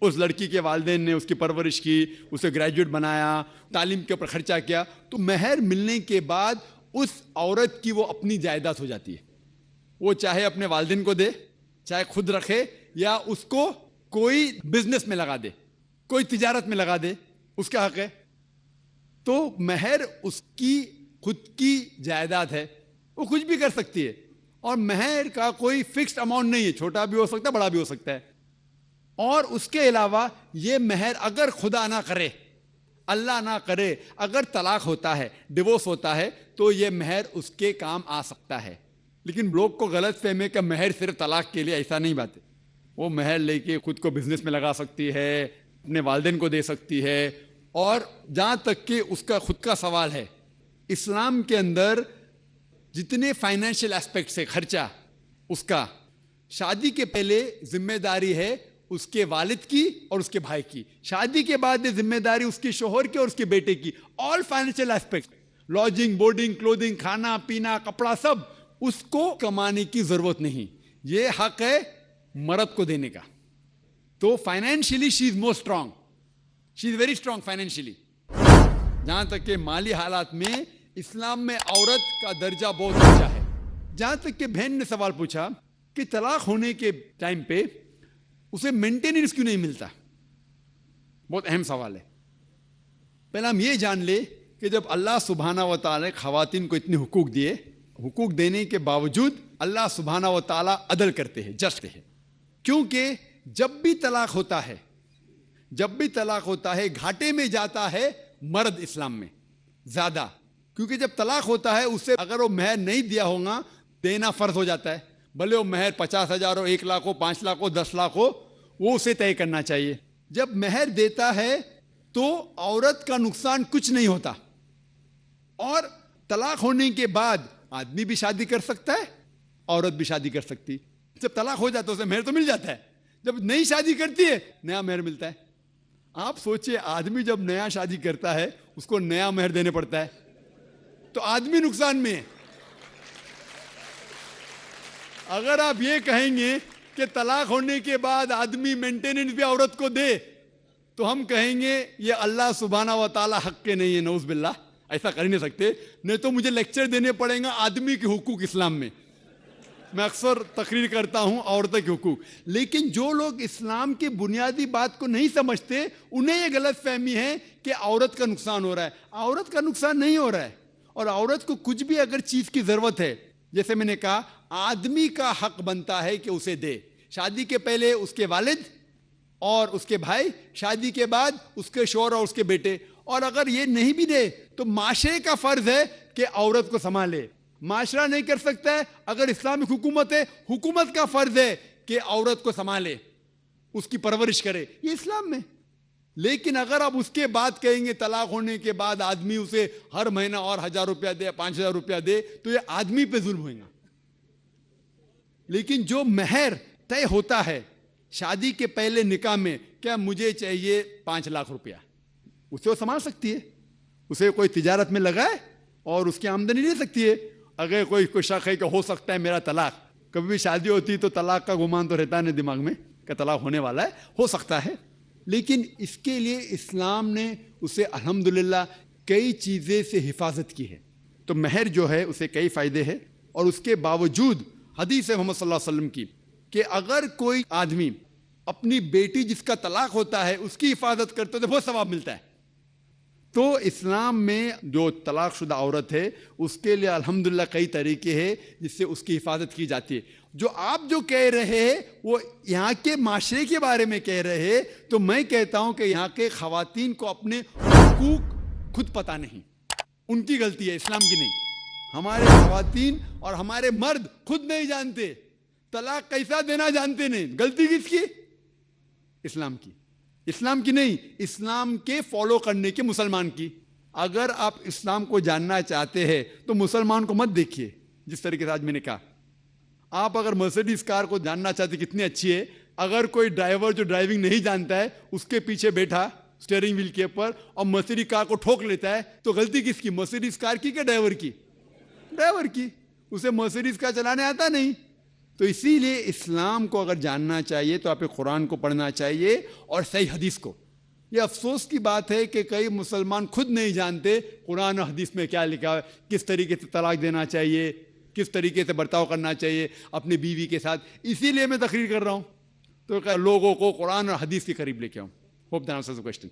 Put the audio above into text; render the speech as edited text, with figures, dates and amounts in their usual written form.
اس لڑکی کے والدین نے اس کی پرورش کی, اسے گریجویٹ بنایا, تعلیم کے اوپر خرچہ کیا, تو مہر ملنے کے بعد اس عورت کی وہ اپنی جائیداد ہو جاتی ہے. وہ چاہے اپنے والدین کو دے, چاہے خود رکھے, یا اس کو کوئی بزنس میں لگا دے, کوئی تجارت میں لگا دے, اس کا حق ہے. تو مہر اس کی خود کی جائیداد ہے, وہ کچھ بھی کر سکتی ہے. اور مہر کا کوئی فکسڈ اماؤنٹ نہیں ہے, چھوٹا بھی ہو سکتا ہے, بڑا بھی ہو سکتا ہے. اور اس کے علاوہ یہ مہر اگر خدا نہ کرے, اللہ نہ کرے, اگر طلاق ہوتا ہے, ڈیورس ہوتا ہے, تو یہ مہر اس کے کام آ سکتا ہے. لیکن لوگ کو غلط فہمی ہے کہ مہر صرف طلاق کے لیے, ایسا نہیں بات ہے. وہ مہر لے کے خود کو بزنس میں لگا سکتی ہے, اپنے والدین کو دے سکتی ہے. اور جہاں تک کہ اس کا خود کا سوال ہے, اسلام کے اندر جتنے فائنینشیل ایسپیکٹس ہے خرچہ اس کا, شادی کے پہلے ذمہ داری ہے اس کے والد کی اور اس کے بھائی کی, شادی کے بعد ذمہ داری اس کے شوہر کی اور اس کے بیٹے کی. آل فائنینشیل ایسپیکٹس, لاڈجنگ, بورڈنگ, کلودنگ, کھانا پینا, کپڑا, سب اس کو کمانے کی ضرورت نہیں. یہ حق ہے مرد کو دینے کا. تو financially she is more strong, she is very strong financially. جہاں تک کہ مالی حالات میں اسلام میں عورت کا درجہ بہت اونچا ہے. جہاں تک کہ بہن نے سوال پوچھا کہ طلاق ہونے کے ٹائم پہ اسے مینٹیننس کیوں نہیں ملتا, بہت اہم سوال ہے. پہلے ہم یہ جان لیں کہ جب اللہ سبحانہ و تعالیٰ خواتین کو اتنے حقوق دیے, حقوق دینے کے باوجود اللہ سبحانہ و تعالیٰ عدل کرتے ہیں, جسٹ ہے. کیونکہ جب بھی طلاق ہوتا ہے گھاٹے میں جاتا ہے مرد اسلام میں زیادہ. کیونکہ جب طلاق ہوتا ہے اسے اگر وہ مہر نہیں دیا ہوگا, دینا فرض ہو جاتا ہے. بھلے وہ مہر 50,000 ہو, 1 لاکھ ہو, 5 لاکھ ہو, 10 لاکھ ہو, وہ اسے طے کرنا چاہیے. جب مہر دیتا ہے تو عورت کا نقصان کچھ نہیں ہوتا. اور طلاق ہونے کے بعد آدمی بھی شادی کر سکتا ہے, عورت بھی شادی کر سکتی. جب طلاق ہو جاتا ہے اسے مہر تو مل جاتا ہے, جب نئی شادی کرتی ہے نیا مہر ملتا ہے. آپ سوچئے, آدمی جب نیا شادی کرتا ہے اس کو نیا مہر دینے پڑتا ہے, تو آدمی نقصان میں ہے. اگر آپ یہ کہیں گے کہ طلاق ہونے کے بعد آدمی مینٹیننس بھی عورت کو دے, تو ہم کہیں گے یہ اللہ سبحانہ و تعالیٰ حق کے نہیں ہے, نعوذ باللہ. ایسا کر ہی نہیں سکتے, نہیں تو مجھے لیکچر دینے پڑیں گا آدمی کے حقوق اسلام میں. میں اکثر تقریر کرتا ہوں عورتوں کے حقوق. لیکن جو لوگ اسلام کی بنیادی بات کو نہیں سمجھتے, انہیں یہ غلط فہمی ہے کہ عورت کا نقصان ہو رہا ہے. عورت کا نقصان نہیں ہو رہا ہے. اور عورت کو کچھ بھی اگر چیز کی ضرورت ہے, جیسے میں نے کہا, آدمی کا حق بنتا ہے کہ اسے دے. شادی کے پہلے اس کے والد اور اس کے بھائی, شادی کے بعد اس کے شوہر اور اس کے بیٹے. اور اگر یہ نہیں بھی دے تو معاشرے کا فرض ہے کہ عورت کو سنبھالے. معاشرہ نہیں کر سکتا ہے, اگر اسلامک حکومت ہے, حکومت کا فرض ہے کہ عورت کو سنبھالے, اس کی پرورش کرے. یہ اسلام میں. لیکن اگر آپ اس کے بعد کہیں گے طلاق ہونے کے بعد آدمی اسے ہر مہینہ اور 1,000 روپیہ دے, 5,000 روپیہ دے, تو یہ آدمی پہ ظلم ہوئے گا. لیکن جو مہر طے ہوتا ہے شادی کے پہلے نکاح میں, کیا مجھے چاہیے 5 لاکھ روپیہ, اسے وہ سنبھال سکتی ہے. اسے کوئی تجارت میں لگائے اور اس کی آمدنی لے سکتی ہے. اگر کوئی شک ہے کہ ہو سکتا ہے میرا طلاق, کبھی بھی شادی ہوتی تو طلاق کا گمان تو رہتا ہے دماغ میں کہ طلاق ہونے والا ہے, ہو سکتا ہے. لیکن اس کے لیے اسلام نے اسے الحمدللہ کئی چیزیں سے حفاظت کی ہے. تو مہر جو ہے اسے کئی فائدے ہیں. اور اس کے باوجود حدیث محمد صلی اللہ علیہ وسلم کی کہ اگر کوئی آدمی اپنی بیٹی جس کا طلاق ہوتا ہے اس کی حفاظت کرتے تو بہت ثواب ملتا ہے. تو اسلام میں جو طلاق شدہ عورت ہے اس کے لیے الحمدللہ کئی طریقے ہیں جس سے اس کی حفاظت کی جاتی ہے. جو آپ جو کہہ رہے ہیں وہ یہاں کے معاشرے کے بارے میں کہہ رہے ہیں, تو میں کہتا ہوں کہ یہاں کے خواتین کو اپنے حقوق خود پتہ نہیں, ان کی غلطی ہے, اسلام کی نہیں. ہمارے خواتین اور ہمارے مرد خود نہیں جانتے, طلاق کیسا دینا جانتے نہیں. غلطی کس کی؟ اسلام کی. اسلام کی نہیں, اسلام کے فالو کرنے کی, مسلمان کی. اگر آپ اسلام کو جاننا چاہتے ہیں تو مسلمان کو مت دیکھیے. جس طریقے سے آج میں نے کہا, آپ اگر مرسیڈیز کار کو جاننا چاہتے کتنی اچھی ہے, اگر کوئی ڈرائیور جو ڈرائیونگ نہیں جانتا ہے اس کے پیچھے بیٹھا اسٹیئرنگ ویل کے اوپر اور مرسیڈیز کار کو ٹھوک لیتا ہے, تو غلطی کس کی؟ مرسیڈیز کار کی کہ ڈرائیور کی؟ ڈرائیور کی. اسے مرسیڈیز کار چلانے آتا نہیں, تو اسی لیے اسلام کو اگر جاننا چاہیے تو آپ قرآن کو پڑھنا چاہیے اور صحیح حدیث کو. یہ افسوس کی بات ہے کہ کئی مسلمان خود نہیں جانتے قرآن و حدیث میں کیا لکھا ہے, کس طریقے سے طلاق دینا چاہیے, کس طریقے سے برتاؤ کرنا چاہیے اپنی بیوی کے ساتھ. اسی لیے میں تقریر کر رہا ہوں, تو لوگوں کو قرآن اور حدیث کے قریب لے کے آؤں. Hope that answers the question.